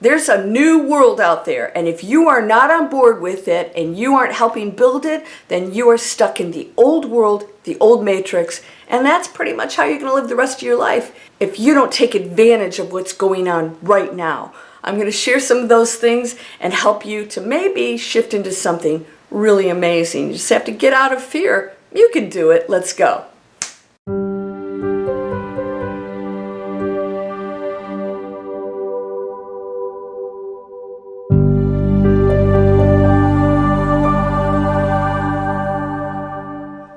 There's a new world out there, and if you are not on board with it and you aren't helping build it, then you are stuck in the old world, the old matrix, and that's pretty much how you're going to live the rest of your life if you don't take advantage of what's going on right now. I'm going to share some of those things and help you to maybe shift into something really amazing. You just have to get out of fear. You can do it. Let's go.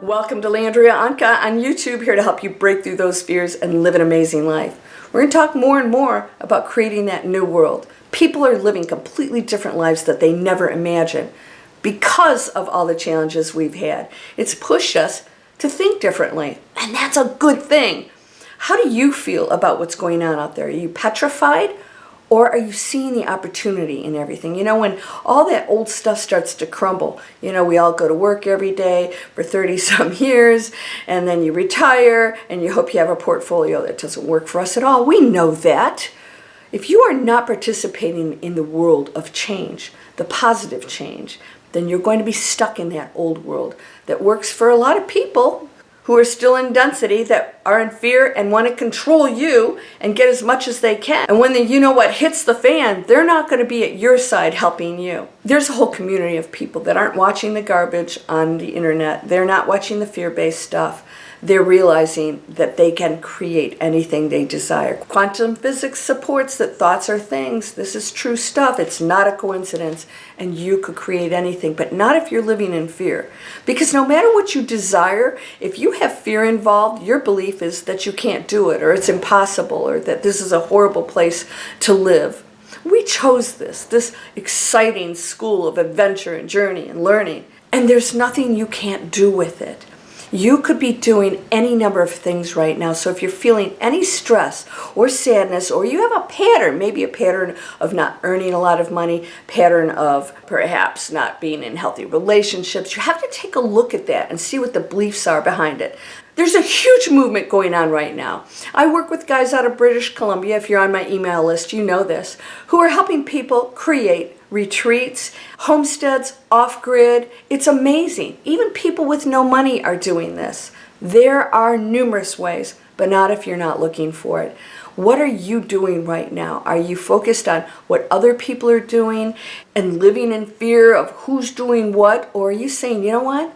Welcome to Landria Onkka on YouTube, here to help you break through those fears and live an amazing life. We're going to talk more and more about creating that new world. People are living completely different lives that they never imagined because of all the challenges we've had. It's pushed us to think differently, and that's a good thing. How do you feel about what's going on out there? Are you petrified? Or are you seeing the opportunity in everything? You know, when all that old stuff starts to crumble, you know, we all go to work every day for 30-some years, and then you retire, and you hope you have a portfolio that doesn't work for us at all. We know that. If you are not participating in the world of change, the positive change, then you're going to be stuck in that old world that works for a lot of people who are still in density, that are in fear and want to control you and get as much as they can. And when the you know what hits the fan, they're not going to be at your side helping you. There's a whole community of people that aren't watching the garbage on the internet. They're not watching the fear-based stuff. They're realizing that they can create anything they desire. Quantum physics supports that thoughts are things. This is true stuff. It's not a coincidence. And you could create anything, but not if you're living in fear. Because no matter what you desire, if you have fear involved, your belief is that you can't do it, or it's impossible, or that this is a horrible place to live. We chose this exciting school of adventure and journey and learning, and there's nothing you can't do with it. You could be doing any number of things right now. So if you're feeling any stress or sadness, or you have a pattern, maybe a pattern of not earning a lot of money, pattern of perhaps not being in healthy relationships, you have to take a look at that and see what the beliefs are behind it. There's a huge movement going on right now. I work with guys out of British Columbia, if you're on my email list, you know this, who are helping people create retreats, homesteads, off-grid. It's amazing. Even people with no money are doing this. There are numerous ways, but not if you're not looking for it. What are you doing right now? Are you focused on what other people are doing and living in fear of who's doing what? Or are you saying, you know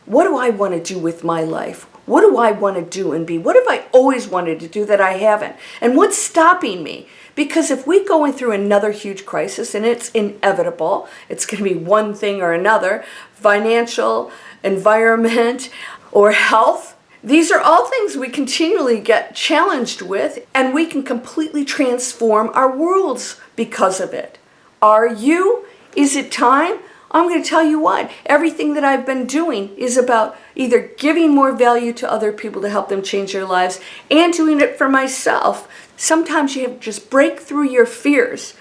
what do I want to do with my life? What do I want to do and be? What have I always wanted to do that I haven't? And what's stopping me? Because if we go through another huge crisis, and it's inevitable, it's going to be one thing or another, financial, environment, or health, these are all things we continually get challenged with, and we can completely transform our worlds because of it. Are you? Is it time? I'm going to tell you what, everything that I've been doing is about either giving more value to other people to help them change their lives and doing it for myself. Sometimes you have to just break through your fears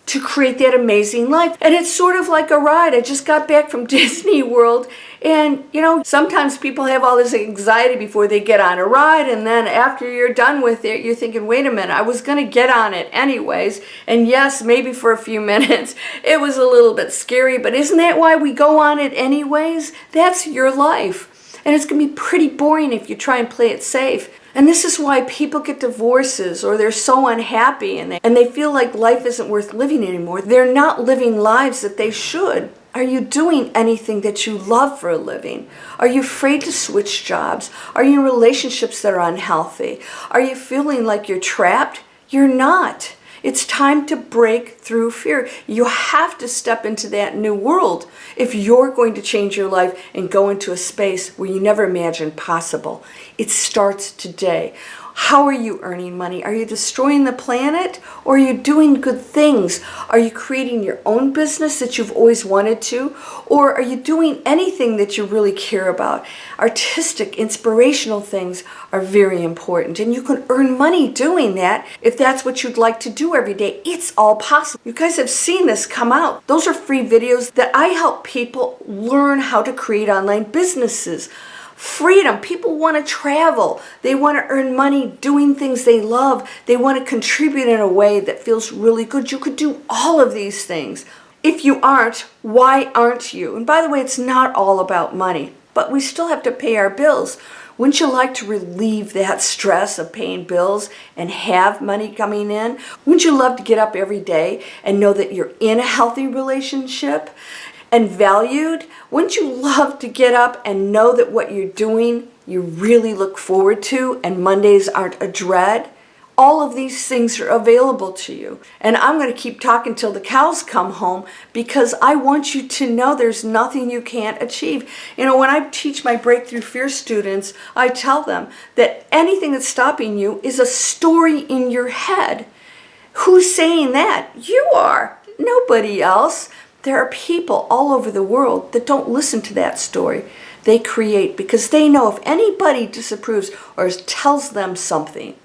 to create that amazing life. And it's sort of like a ride. I just got back from Disney World, and you know, sometimes people have all this anxiety before they get on a ride, and then after you're done with it, you're thinking, wait a minute, I was going to get on it anyways. And yes, maybe for a few minutes it was a little bit scary, but isn't that why we go on it anyways? That's your life. And it's going to be pretty boring if you try and play it safe. And this is why people get divorces, or they're so unhappy and they feel like life isn't worth living anymore. They're not living lives that they should. Are you doing anything that you love for a living? Are you afraid to switch jobs? Are you in relationships that are unhealthy? Are you feeling like you're trapped? You're not. It's time to break through fear. You have to step into that new world if you're going to change your life and go into a space where you never imagined possible. It starts today. How are you earning money? Are you destroying the planet, or are you doing good things? Are you creating your own business that you've always wanted to? Or are you doing anything that you really care about? Artistic, inspirational things are very important, and you can earn money doing that if that's what you'd like to do every day. It's all possible. You guys have seen this come out. Those are free videos that I help people learn how to create online businesses. Freedom. People want to travel. They want to earn money doing things they love. They want to contribute in a way that feels really good. You could do all of these things. If you aren't, why aren't you? And by the way, it's not all about money, but we still have to pay our bills. Wouldn't you like to relieve that stress of paying bills and have money coming in? Wouldn't you love to get up every day and know that you're in a healthy relationship and valued? Wouldn't you love to get up and know that what you're doing you really look forward to and Mondays aren't a dread? All of these things are available to you. And I'm going to keep talking till the cows come home because I want you to know there's nothing you can't achieve. You know, when I teach my Breakthrough Fear students, I tell them that anything that's stopping you is a story in your head. Who's saying that? You are. Nobody else. There are people all over the world that don't listen to that story. They create because they know if anybody disapproves or tells them something,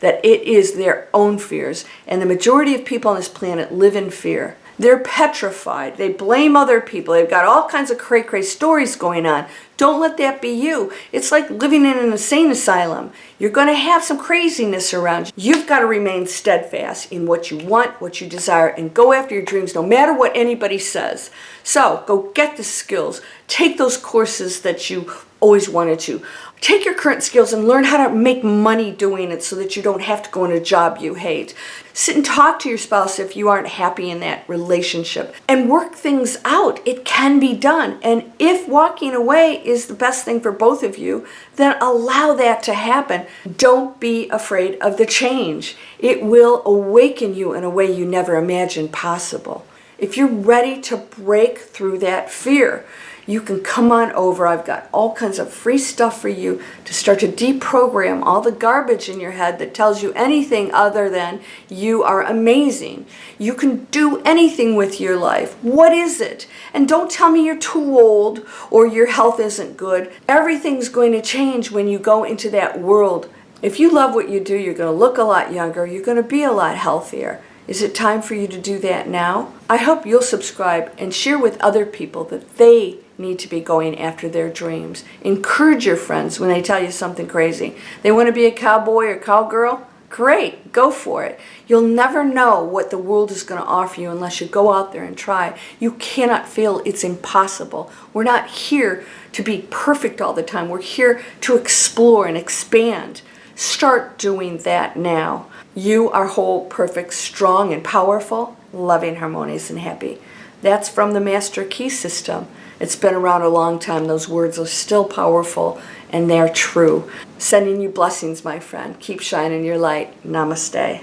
that it is their own fears. And the majority of people on this planet live in fear. They're petrified. They blame other people. They've got all kinds of cray-cray stories going on. Don't let that be you. It's like living in an insane asylum. You're going to have some craziness around you. You've got to remain steadfast in what you want, what you desire, and go after your dreams no matter what anybody says. So go get the skills. Take those courses that you always wanted to. Take your current skills and learn how to make money doing it so that you don't have to go in a job you hate. Sit and talk to your spouse if you aren't happy in that relationship and work things out. It can be done. And if walking away is the best thing for both of you, then allow that to happen. Don't be afraid of the change. It will awaken you in a way you never imagined possible. If you're ready to break through that fear, you can come on over. I've got all kinds of free stuff for you to start to deprogram all the garbage in your head that tells you anything other than you are amazing. You can do anything with your life. What is it? And don't tell me you're too old or your health isn't good. Everything's going to change when you go into that world. If you love what you do, you're going to look a lot younger. You're going to be a lot healthier. Is it time for you to do that now? I hope you'll subscribe and share with other people that they need to be going after their dreams. Encourage your friends when they tell you something crazy. They want to be a cowboy or cowgirl? Great, go for it. You'll never know what the world is going to offer you unless you go out there and try. You cannot feel it's impossible. We're not here to be perfect all the time. We're here to explore and expand. Start doing that now. You are whole, perfect, strong, and powerful, loving, harmonious, and happy. That's from the Master Key System. It's been around a long time. Those words are still powerful, and they're true. Sending you blessings, my friend. Keep shining your light. Namaste.